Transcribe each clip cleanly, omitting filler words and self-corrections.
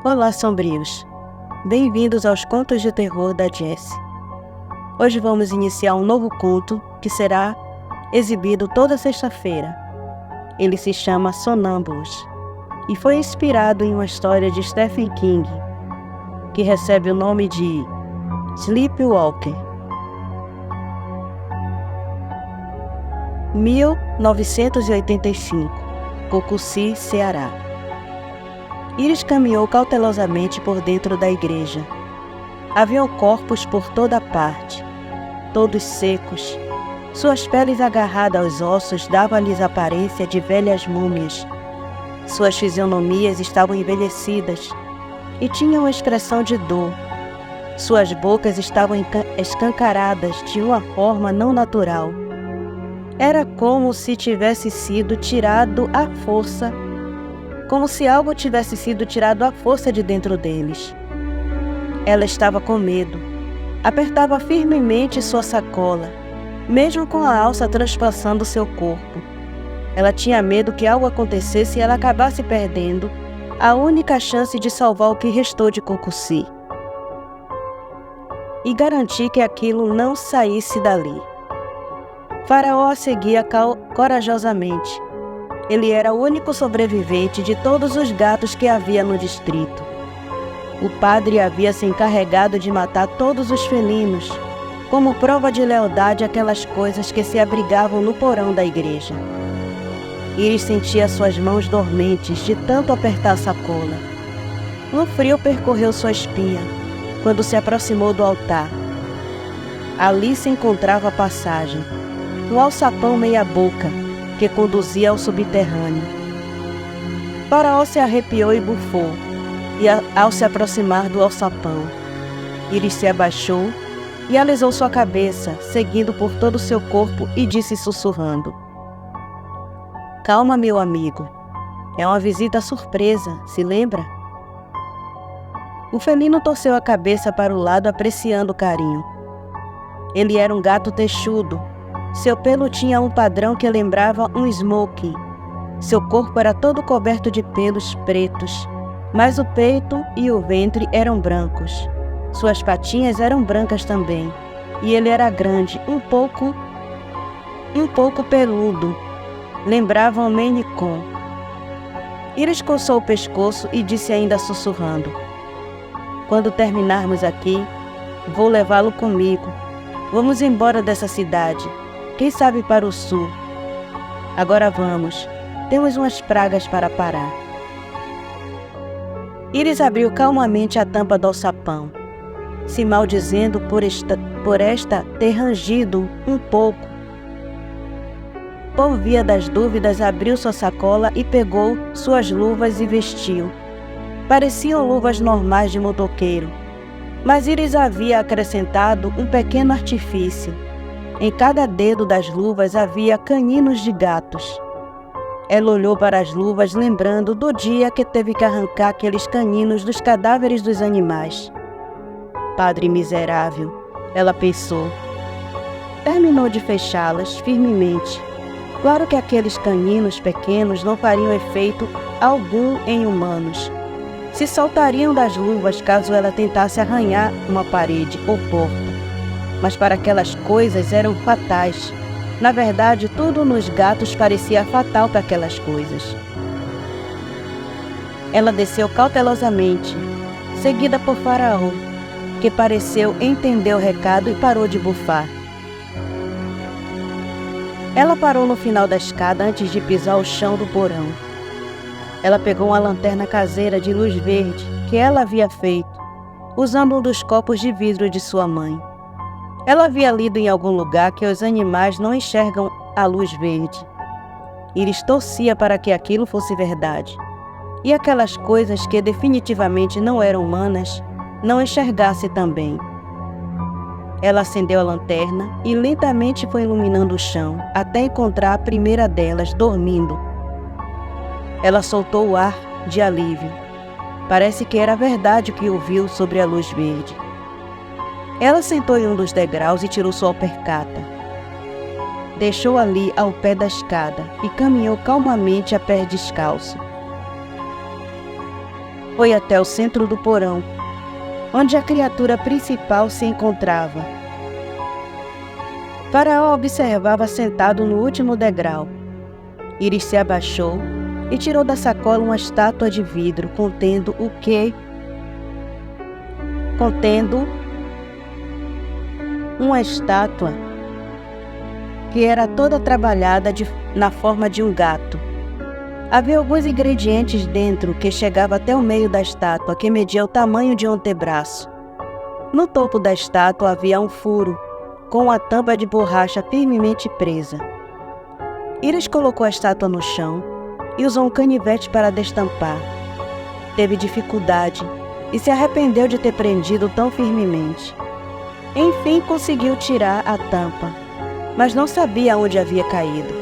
Olá, sombrios! Bem-vindos aos Contos de Terror da Jessie. Hoje vamos iniciar um novo conto que será exibido toda sexta-feira. Ele se chama Sonâmbulos e foi inspirado em uma história de Stephen King, que recebe o nome de Sleepwalker. 1985, Cocuci, Ceará. Iris caminhou cautelosamente por dentro da igreja. Haviam corpos por toda parte, todos secos. Suas peles agarradas aos ossos davam-lhes aparência de velhas múmias. Suas fisionomias estavam envelhecidas e tinham uma expressão de dor. Suas bocas estavam escancaradas de uma forma não natural. Era como se tivesse sido tirado à força, como se algo tivesse sido tirado à força de dentro deles. Ela estava com medo. Apertava firmemente sua sacola, mesmo com a alça transpassando seu corpo. Ela tinha medo que algo acontecesse e ela acabasse perdendo a única chance de salvar o que restou de Cocuci e garantir que aquilo não saísse dali. Faraó a seguia corajosamente. Ele era o único sobrevivente de todos os gatos que havia no distrito. O padre havia se encarregado de matar todos os felinos, como prova de lealdade àquelas coisas que se abrigavam no porão da igreja. Iris sentia suas mãos dormentes de tanto apertar a sacola. Um frio percorreu sua espinha quando se aproximou do altar. Ali se encontrava a passagem, um alçapão meia-boca que conduzia ao subterrâneo. Faraó se arrepiou e bufou, ao se aproximar do alçapão. Iris se abaixou e alisou sua cabeça, seguindo por todo o seu corpo, e disse sussurrando: "Calma, meu amigo. É uma visita surpresa, se lembra?" O felino torceu a cabeça para o lado, apreciando o carinho. Ele era um gato texudo. Seu pelo tinha um padrão que lembrava um smoking. Seu corpo era todo coberto de pelos pretos, mas o peito e o ventre eram brancos. Suas patinhas eram brancas também, e ele era grande, um pouco peludo. Lembrava um Maine Coon. Iris coçou o pescoço e disse ainda sussurrando: "Quando terminarmos aqui, vou levá-lo comigo. Vamos embora dessa cidade. Quem sabe para o sul. Agora vamos. Temos umas pragas para parar." Iris abriu calmamente a tampa do alçapão, se maldizendo por esta ter rangido um pouco. Por via das dúvidas, abriu sua sacola e pegou suas luvas e vestiu. Pareciam luvas normais de motoqueiro, mas Iris havia acrescentado um pequeno artifício. Em cada dedo das luvas havia caninos de gatos. Ela olhou para as luvas, lembrando do dia que teve que arrancar aqueles caninos dos cadáveres dos animais. Padre miserável, ela pensou. Terminou de fechá-las firmemente. Claro que aqueles caninos pequenos não fariam efeito algum em humanos. Se soltariam das luvas caso ela tentasse arranhar uma parede ou porta. Mas para aquelas coisas eram fatais. Na verdade, tudo nos gatos parecia fatal para aquelas coisas. Ela desceu cautelosamente, seguida por Faraó, que pareceu entender o recado e parou de bufar. Ela parou no final da escada antes de pisar o chão do porão. Ela pegou uma lanterna caseira de luz verde que ela havia feito, usando um dos copos de vidro de sua mãe. Ela havia lido em algum lugar que os animais não enxergam a luz verde. Iris torcia para que aquilo fosse verdade, e aquelas coisas que definitivamente não eram humanas não enxergasse também. Ela acendeu a lanterna e lentamente foi iluminando o chão até encontrar a primeira delas dormindo. Ela soltou o ar de alívio. Parece que era verdade o que ouviu sobre a luz verde. Ela sentou em um dos degraus e tirou sua alpercata. Deixou ali ao pé da escada e caminhou calmamente a pé descalço. Foi até o centro do porão, onde a criatura principal se encontrava. Faraó observava sentado no último degrau. Íris se abaixou e tirou da sacola uma estátua de vidro contendo uma estátua que era toda trabalhada na forma de um gato. Havia alguns ingredientes dentro que chegavam até o meio da estátua, que media o tamanho de um antebraço. No topo da estátua havia um furo, com uma tampa de borracha firmemente presa. Íris colocou a estátua no chão e usou um canivete para destampar. Teve dificuldade e se arrependeu de ter prendido tão firmemente. Enfim, conseguiu tirar a tampa, mas não sabia onde havia caído.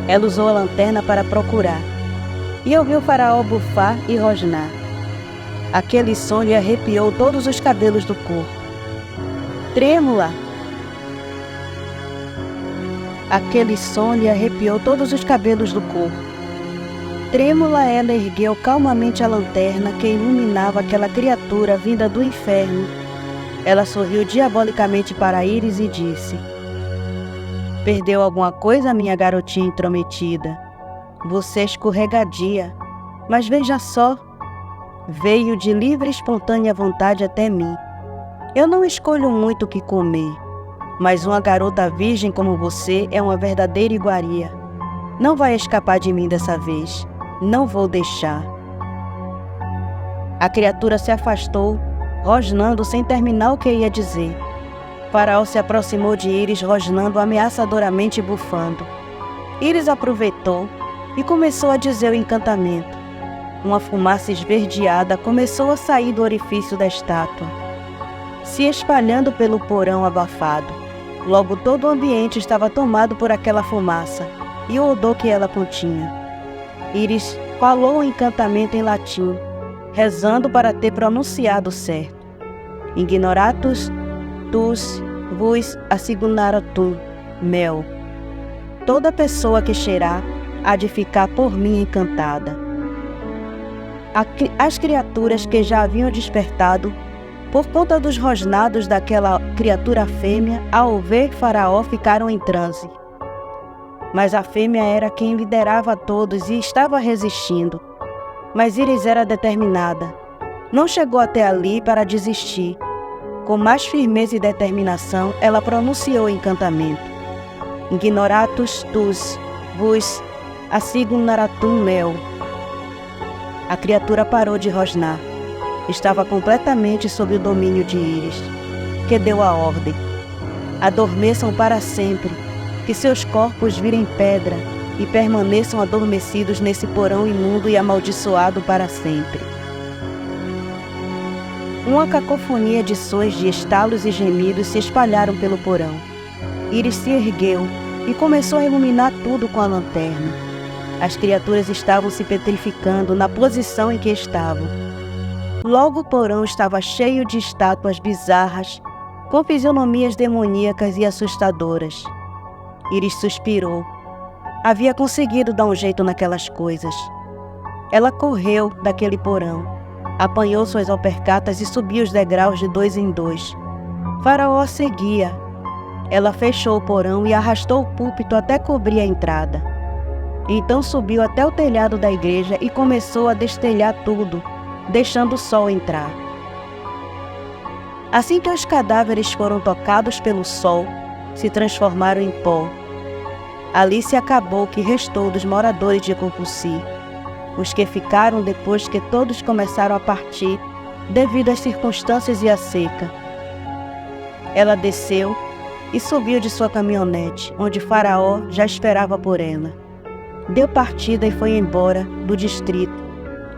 Ela usou a lanterna para procurar e ouviu o faraó bufar e rosnar. Aquele som lhe arrepiou todos os cabelos do corpo. Trêmula! Aquele som lhe arrepiou todos os cabelos do corpo. Trêmula, ela ergueu calmamente a lanterna que iluminava aquela criatura vinda do inferno. Ela sorriu diabolicamente para Íris e disse: "Perdeu alguma coisa, minha garotinha intrometida? Você é escorregadia, mas veja só, veio de livre e espontânea vontade até mim. Eu não escolho muito o que comer, mas uma garota virgem como você é uma verdadeira iguaria. Não vai escapar de mim dessa vez. Não vou deixar." A criatura se afastou, rosnando sem terminar o que ia dizer. Faraó se aproximou de Íris, rosnando ameaçadoramente e bufando. Íris aproveitou e começou a dizer o encantamento. Uma fumaça esverdeada começou a sair do orifício da estátua, se espalhando pelo porão abafado. Logo todo o ambiente estava tomado por aquela fumaça e o odor que ela continha. Íris falou o encantamento em latim, rezando para ter pronunciado certo. Ignoratus tus vos assignaratum mel. Toda pessoa que cheirar há de ficar por mim encantada. As criaturas que já haviam despertado, por conta dos rosnados daquela criatura fêmea, ao ver Faraó ficaram em transe. Mas a fêmea era quem liderava a todos e estava resistindo. Mas Íris era determinada. Não chegou até ali para desistir. Com mais firmeza e determinação, ela pronunciou o encantamento. Ignoratus tus vos assignaratum mel. A criatura parou de rosnar. Estava completamente sob o domínio de Íris, que deu a ordem: adormeçam para sempre, que seus corpos virem pedra e permaneçam adormecidos nesse porão imundo e amaldiçoado para sempre. Uma cacofonia de sons de estalos e gemidos se espalharam pelo porão. Íris se ergueu e começou a iluminar tudo com a lanterna. As criaturas estavam se petrificando na posição em que estavam. Logo o porão estava cheio de estátuas bizarras, com fisionomias demoníacas e assustadoras. Íris suspirou. Havia conseguido dar um jeito naquelas coisas. Ela correu daquele porão, apanhou suas alpercatas e subiu os degraus de 2 em 2. Faraó a seguia. Ela fechou o porão e arrastou o púlpito até cobrir a entrada. Então subiu até o telhado da igreja e começou a destelhar tudo, deixando o sol entrar. Assim que os cadáveres foram tocados pelo sol, se transformaram em pó. Ali se acabou o que restou dos moradores de Cocussi, os que ficaram depois que todos começaram a partir devido às circunstâncias e à seca. Ela desceu e subiu de sua caminhonete, onde Faraó já esperava por ela. Deu partida e foi embora do distrito.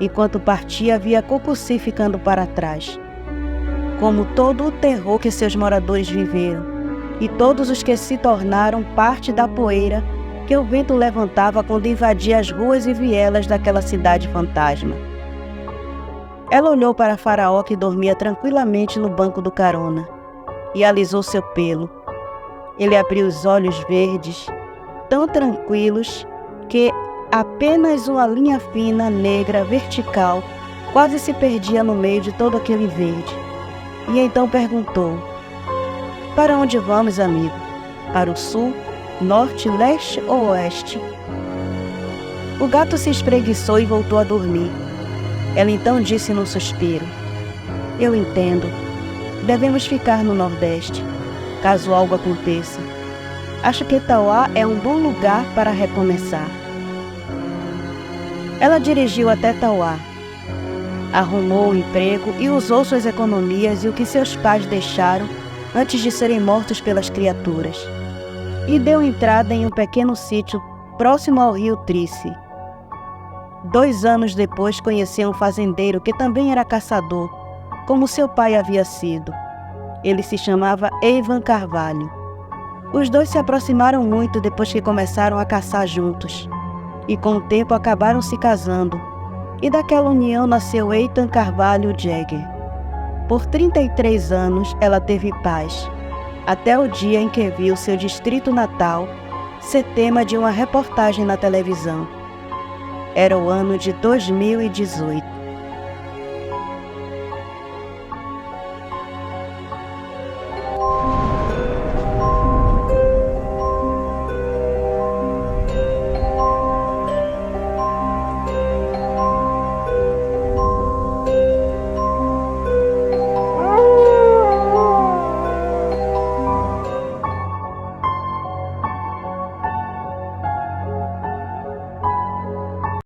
Enquanto partia, havia Cocussi ficando para trás. Como todo o terror que seus moradores viveram, e todos os que se tornaram parte da poeira que o vento levantava quando invadia as ruas e vielas daquela cidade fantasma. Ela olhou para Faraó, que dormia tranquilamente no banco do carona, e alisou seu pelo. Ele abriu os olhos verdes, tão tranquilos que apenas uma linha fina, negra, vertical, Quase se perdia no meio de todo aquele verde. E então perguntou: para onde vamos, amigo? Para o sul, norte, leste ou oeste? O gato se espreguiçou e voltou a dormir. Ela então disse num suspiro: eu entendo. Devemos ficar no nordeste, caso algo aconteça. Acho que Tauá é um bom lugar para recomeçar. Ela dirigiu até Tauá. Arrumou um emprego e usou suas economias e o que seus pais deixaram antes de serem mortos pelas criaturas. E deu entrada em um pequeno sítio próximo ao rio Trice. 2 anos depois conheceu um fazendeiro que também era caçador, como seu pai havia sido. Ele se chamava Eivan Carvalho. Os dois se aproximaram muito depois que começaram a caçar juntos. E com o tempo acabaram se casando. E daquela união nasceu Eitan Carvalho Jäger. Por 33 anos ela teve paz, até o dia em que viu seu distrito natal ser tema de uma reportagem na televisão. Era o ano de 2018.